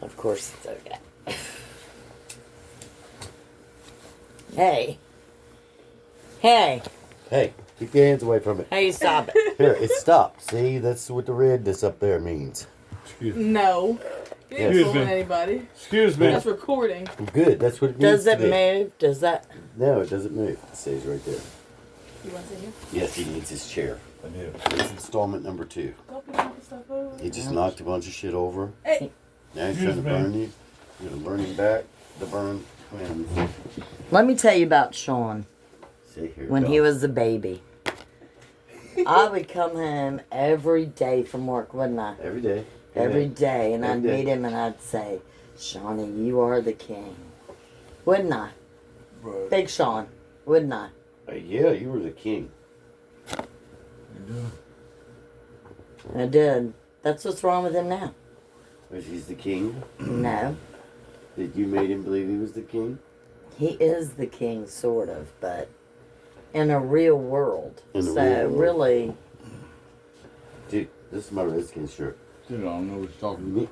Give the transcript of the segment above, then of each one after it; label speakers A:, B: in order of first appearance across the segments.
A: Of course it's okay. Hey. Hey.
B: Hey, keep your hands away from it.
A: Hey, stop it.
B: Here, it stopped. See, that's what the redness up there means.
C: No. You ain't
B: Excuse
C: fooling
D: me.
C: anybody.
D: Excuse me.
C: That's recording.
B: Good, that's what it
A: Does
B: needs
A: it
B: to be.
A: move? Does that?
B: No, it doesn't move. It stays right there.
C: You want to see him?
B: Yes, he needs his chair.
D: I do.
B: It's installment number 2.
C: Don't be knocking stuff over.
B: He just knocked a bunch of shit over.
C: Hey.
B: Now he's
D: Excuse
B: trying to
D: me.
B: burn you. You're going to burn him back. The burn twins.
A: Let me tell you about Sean
B: See here.
A: when he was a baby. I would come home every day from work, wouldn't I?
B: Every day.
A: Every day, and
B: Every
A: I'd
B: day.
A: meet him and I'd say, Shawnee, you are the king. Wouldn't I?
D: Right.
A: Big Sean, wouldn't I?
B: Yeah, you were the king.
A: I did. That's what's wrong with him now.
B: Was he's the king?
A: No.
B: Did you made him believe he was the king?
A: He is the king, sort of, but in a real world.
B: In a
A: So,
B: real world.
A: really,
B: Dude, this is my Redskins shirt.
D: Dude, I don't know what you're talking about.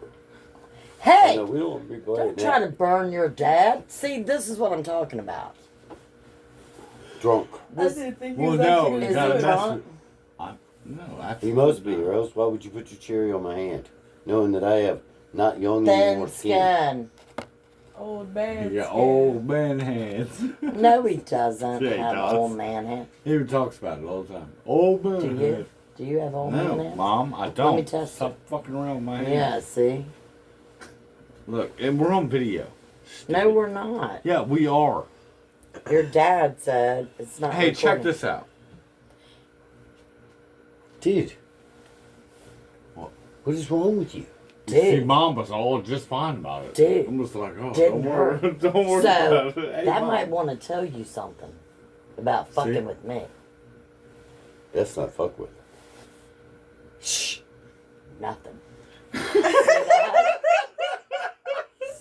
A: hey!
B: No, we don't want to be glad
A: Don't try to burn your dad. See, this is what I'm talking about.
B: Drunk.
A: This,
C: I didn't think
D: Well,
C: he was
D: no,
C: actually
D: you
A: Is
D: gotta
A: it
D: mess
A: drunk?
D: with. No,
B: He
D: absolutely.
B: must be, or else why would you put your cherry on my hand? Knowing that I have not young
A: thin
B: anymore skin.
A: skin.
C: old man.
D: He got
C: skin.
D: old man hands.
A: No, he doesn't
D: Yeah, he
A: have
D: does.
A: old man hand.
D: He even talks about it all the time. Old man
A: Do
D: hands.
A: you? Do you have old man
D: No,
A: hand?
D: Mom, I don't.
A: me test
D: Stop fucking around with my hands.
A: Yeah, see?
D: Look, and we're on video.
A: No, we're not.
D: Yeah, we are.
A: Your dad said it's not
D: Hey, check
A: recording.
D: this out.
B: Dude.
D: What?
B: What is wrong with you?
D: See,
A: Dude.
D: Mom was all just fine about it.
A: Dude.
D: I'm just like, oh,
A: Didn't
D: don't worry, don't worry
A: So,
D: about it. Hey,
A: that
D: Mom.
A: might want to tell you something about fucking
D: See?
A: with me.
B: That's not fuck with.
A: Shh. Nothing. See that?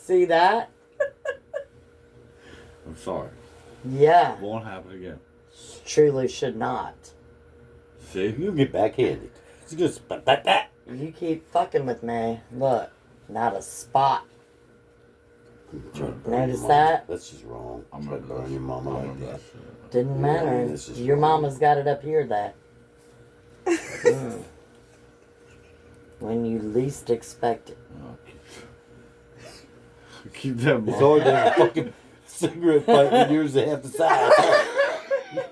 A: See that?
D: I'm sorry.
A: Yeah.
D: Won't happen again.
A: Truly should not.
D: See?
B: You get backhanded. It's just that.
A: You keep fucking with me. Look, not a spot. Notice that?
B: That's just wrong.
D: I'm
B: Try to
D: gonna
B: burn your mama
D: I'm
B: like
D: gonna
B: that.
A: Didn't
B: Yeah, I
A: matter.
B: mean, this is
A: Your
B: wrong.
A: mama's got it up here, though. Mm. When you least expect it.
D: Keep that,
B: It's
D: Mom.
B: hard to have a fucking cigarette pipe when yours is half the size.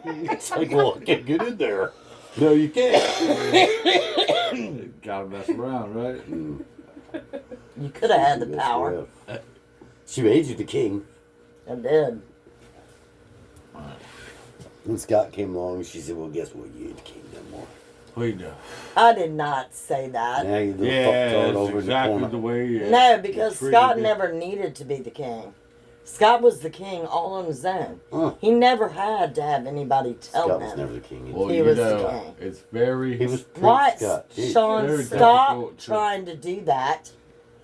B: It's like, well, I can't get in there. No, you can't.
D: Gotta mess around, right?
A: You could have had the
B: Yes,
A: power.
B: yeah. She made you the king.
A: I did.
B: When Scott came along, she said, well, guess what? You ain't the king no more.
D: What you do?
A: I did not say that.
B: Now you little
D: Yeah,
B: fucktard
D: that's
B: over
D: exactly
B: in the
D: the
B: corner.
D: way you
A: No, because
D: treated
A: Scott
D: me.
A: never needed to be the king. Scott was the king all on his own.
B: Huh.
A: He never had to have anybody tell
B: Scott was
A: him.
B: never the king.
D: Well,
A: He
D: you
A: was the
D: know,
A: king.
D: it's very.
B: He was Prince
A: What?
B: Scott. Gee,
A: Sean,
D: Very
A: stop
D: difficult to-
A: trying to do that.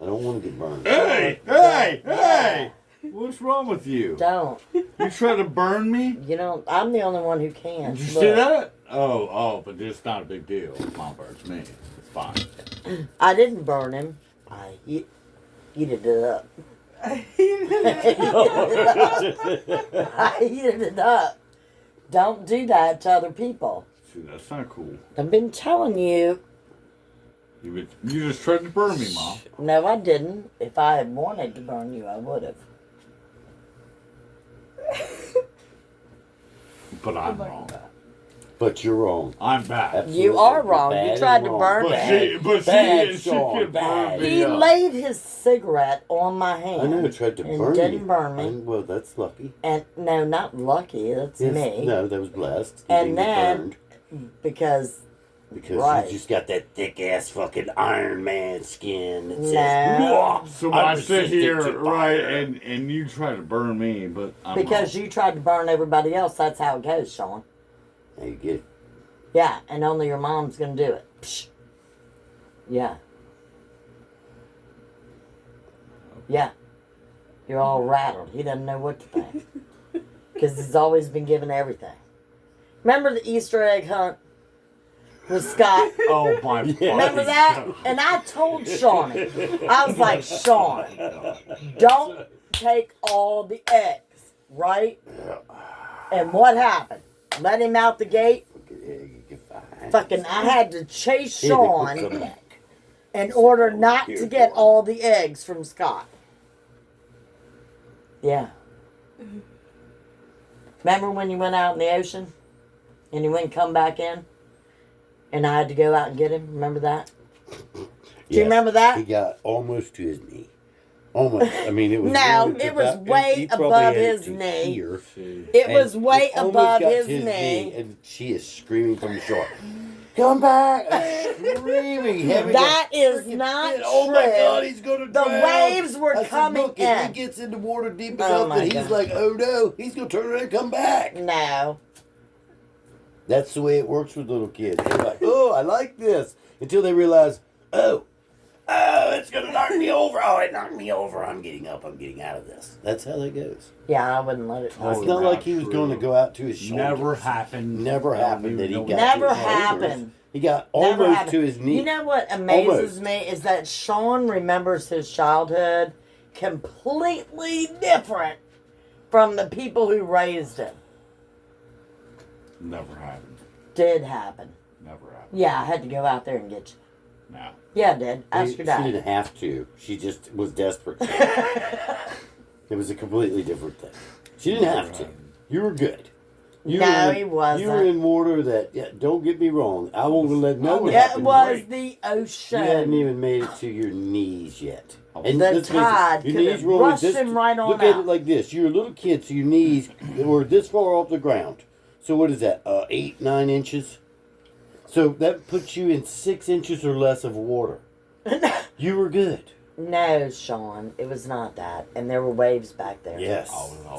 B: I don't want to get burned.
D: Hey, hey, hey! What's wrong with you?
A: Don't.
D: You try to burn me?
A: You don't. I'm the only one who can.
D: Did you
A: Look,
D: see that? Oh, but it's not a big deal. Mom burns me. It's fine.
A: I didn't burn him. I heated it up. I heated it up. Don't do that to other people.
D: See, that's not cool.
A: I've been telling you.
D: You just tried to burn me, Mom.
A: No, I didn't. If I had wanted to burn you, I would have.
D: But I'm wrong.
B: But you're wrong.
D: I'm back.
B: Absolutely.
A: You are
B: You're
A: wrong.
B: bad
A: You
B: and
A: tried to
B: wrong.
A: burn
D: But
A: me.
D: she
B: Sean,
D: could burn
B: bad.
D: me
A: He
D: up.
A: laid his cigarette on my hand.
B: I know it tried to
A: and
B: burn
A: didn't
B: you.
A: burn me.
B: Well, that's lucky.
A: And no, not lucky. That's
B: Yes,
A: me.
B: No, that was blessed. You
A: And
B: didn't get
A: then-
B: burned
A: Because
B: because
A: right.
B: you just got that thick ass fucking Iron Man skin that says,
A: No.
B: "Mwah,
D: So
B: I'm
D: I sit
B: resistant
D: here,
B: to
D: right,
B: fire."
D: and you try to burn me, but I'm
A: because
D: wrong.
A: you tried to burn everybody else, that's how it goes, Sean.
B: Now you get it.
A: Yeah, and only your mom's gonna do it. Psh. Yeah. Yeah. You're all rattled. He doesn't know what to think. Because he's always been given everything. Remember the Easter egg hunt? with Scott.
D: Oh my!
A: Remember that? And I told Shawnee, I was like, Sean, don't take all the eggs, right? And what happened? Let him out the gate. Fucking, I had to chase Sean in order not to get all the eggs from Scott. Yeah. Remember when you went out in the ocean and you wouldn't come back in? And I had to go out and get him? Remember that? Do you remember that?
B: He got almost to his knee. Almost. I mean, it was.
A: No,
B: really
A: it was
B: about-
A: way
B: he probably
A: above
B: had it
A: his
B: to
A: knee.
B: here,
A: It
B: and
A: was way
B: it almost
A: above
B: got
A: his
B: to
A: knee.
B: And she is screaming from the shore. Come back! Screaming.
A: That is not true.
B: Oh my God, he's gonna
A: The
B: drown.
A: waves were
B: I said,
A: coming
B: look, if he
A: in.
B: gets in the water deep
A: Oh
B: enough
A: my
B: that he's
A: God.
B: like, oh no, he's gonna turn around and come back.
A: No.
B: That's the way it works with little kids. They're like, oh, I like this. Until they realize, oh, it's going to knock me over. Oh, it knocked me over. I'm getting up. I'm getting out of this. That's how that goes.
A: Yeah, I wouldn't let it.
D: Oh,
B: It's
D: not
B: not like he was
D: true.
B: going to go out to his shoulders.
D: Never happened.
B: Never happened that he got
A: Never
B: to his shoulders.
A: happened.
B: He got
A: Never
B: almost
A: happened.
B: to his knee.
A: You know what amazes
B: Almost.
A: me is that Sean remembers his childhood completely different from the people who raised him.
D: Never happened.
A: Did happen.
D: Never happened.
A: Yeah, I had to go out there and get you.
D: No.
A: Yeah, I did. Ask your
B: She
A: dad.
B: didn't have to. She just was desperate. It was a completely different thing. She didn't have to. You were good. You
A: No,
B: were in,
A: he wasn't.
B: You were in water that, yeah, don't get me wrong, I won't let nothing
A: It
B: happen.
A: was
D: great.
A: the
B: You hadn't
A: ocean.
B: even made it to your knees yet.
A: The
B: let's face it,
A: tide
B: your
A: could
B: knees
A: have
B: were only
A: rushed
B: this-
A: him right on
B: Look at
A: out.
B: it like this. You're a little kid, so your knees were this far off the ground. So what is that, 8, 9 inches? So that puts you in 6 inches or less of water. You were good.
A: No, Sean, it was not that. And there were waves back there.
B: Yes.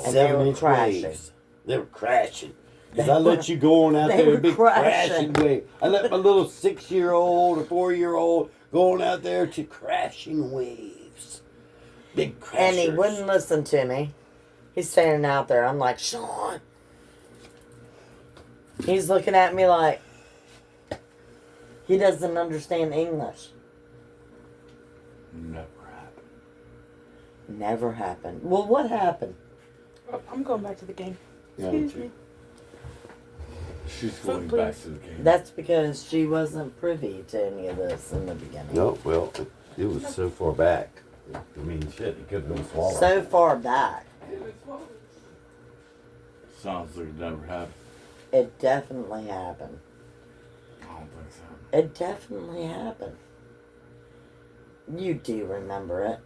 A: And they were
B: 7-inch
A: crashing.
B: waves. They were crashing. Because
A: They
B: I let
A: were-
B: you go on out
A: they
B: there
A: were
B: a big
A: crashing.
B: crashing wave. I let my little 6-year-old or 4-year-old go on out there to crashing waves. Big crashers.
A: And he wouldn't listen to me. He's standing out there. I'm like, Sean. He's looking at me like he doesn't understand English.
D: Never happened.
A: Never happened. Well, what happened?
C: Oh, I'm going back to the game.
B: Yeah,
C: Excuse
B: too.
C: me.
D: She's
C: Food,
D: going back
C: please.
D: to the game.
A: That's because she wasn't privy to any of this in the beginning.
B: No, well, it was so far back. I mean, shit, it could have been swallowed.
A: So far back.
D: Sounds like it never happened.
A: It definitely happened.
D: I don't think so.
A: It definitely happened. You do remember it.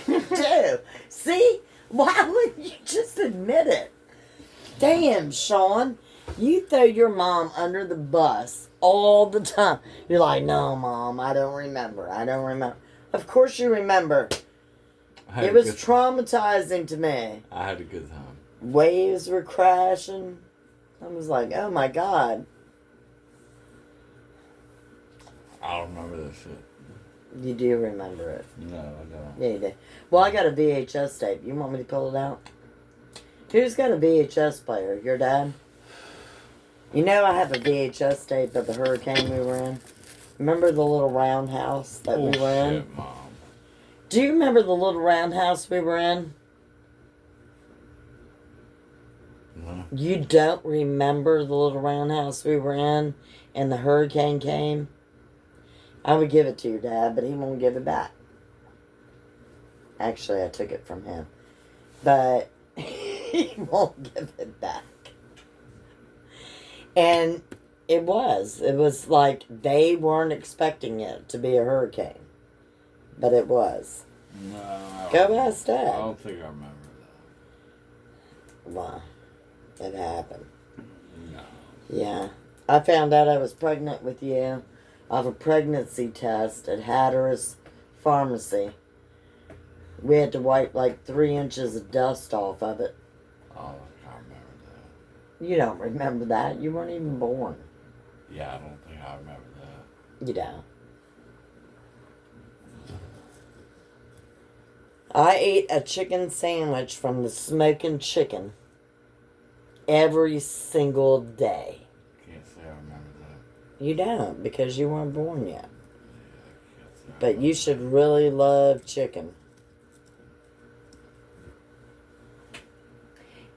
A: You do. See? Why wouldn't you just admit it? Damn, Sean. You throw your mom under the bus all the time. You're like, no, Mom, I don't remember. I don't remember. Of course you remember.
D: I had
A: It
D: a
A: was
D: good-
A: traumatizing to me.
D: I had a good time.
A: Waves were crashing. I was like, oh my God.
D: I don't remember that shit.
A: You do remember it.
D: No, I don't.
A: Yeah, you do. Well, I got a VHS tape. You want me to pull it out? Who's got a VHS player? Your dad? You know I have a VHS tape of the hurricane we were in. Remember the little roundhouse that we were in?
D: Shit, Mom.
A: Do you remember the little roundhouse we were in?
D: No.
A: You don't remember the little roundhouse we were in and the hurricane came? I would give it to your dad, but he won't give it back. Actually, I took it from him. But he won't give it back. And it was like they weren't expecting it to be a hurricane. But it was.
D: No. I
A: Go
D: don't-
A: ask Dad.
D: I don't think I remember
A: Wow. It happened.
D: that. No.
A: Yeah. I found out I was pregnant with you of a pregnancy test at Hatteras Pharmacy. We had to wipe like 3 inches of dust off of it.
D: Oh, I can't remember that.
A: You don't remember that. You weren't even born.
D: Yeah, I don't think I remember that.
A: You don't. I ate a chicken sandwich from the Smoking Chicken every single day.
D: Can't say
A: You don't, because you weren't born yet. But you should really love chicken.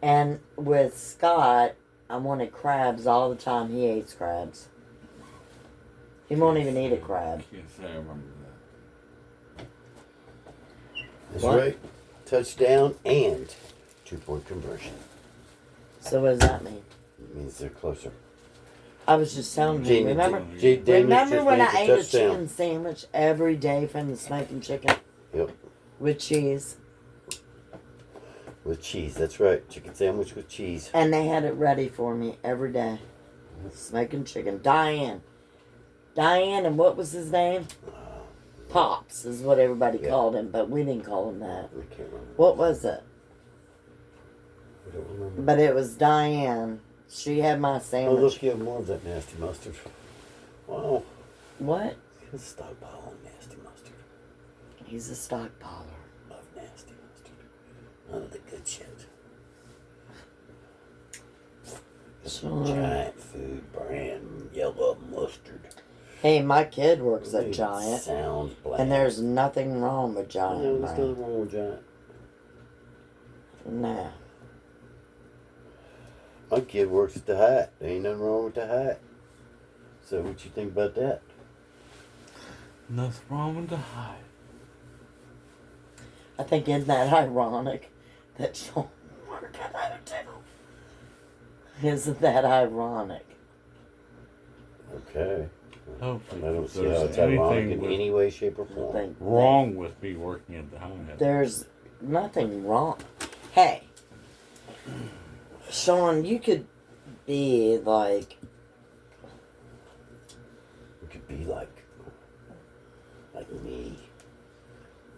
A: And with Scott, I wanted crabs all the time. He hates crabs. He won't even eat a crab.
D: Can't say I remember that.
B: That's
A: What?
B: right. Touchdown and 2-point conversion.
A: So what does that mean?
B: It means they're closer.
A: I was just telling him. Remember
B: Remember
A: when I ate a chicken sandwich every day from the smoking chicken?
B: Yep.
A: With cheese.
B: With cheese, that's right. Chicken sandwich with cheese.
A: And they had it ready for me every day. Smoking chicken. Diane, and what was his name? Pops is what everybody called him, but we didn't call him that.
B: I can't remember.
A: What was it?
B: I don't remember.
A: But it was Diane. She had my
B: Oh,
A: sandwich.
B: look, you have more of that nasty mustard. Wow.
A: What?
B: He's stockpiling nasty mustard.
A: He's a stockpiler.
B: Love nasty mustard. None of the good shit.
A: Sure.
B: Giant food brand yellow mustard.
A: Hey, my kid works at
B: It
A: Giant,
B: sounds bland.
A: and there's nothing wrong with Giant.
B: No, there's
A: brand.
B: nothing wrong with Giant.
A: No.
B: My kid works at the Hat. There ain't nothing wrong with the Hat. So what you think about that?
D: Nothing wrong with the high.
A: I think isn't that ironic that Sean worked at hotel? Isn't that ironic?
B: Okay. I
D: Hopefully,
B: don't
D: if
B: see how
D: there's
B: it's ironic
D: anything
B: in
D: with-
B: any way, shape, or
A: I
B: form.
A: think
D: wrong with me working at the home.
A: there's nothing wrong. Hey, Sean, you could be like,
B: It could be like me.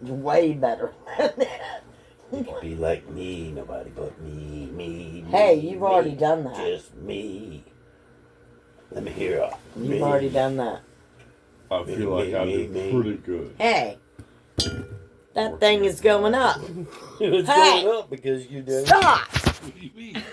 A: way better than that.
B: It could be like me. Nobody but me.
A: Hey,
B: me,
A: you've already
B: me,
A: done that.
B: Just me. Let me hear it.
A: You've already done that.
D: I feel like I did pretty good.
A: Hey, that thing is going up.
B: It's
A: Hey!
B: going up because you did.
A: Stop!
D: What do you mean?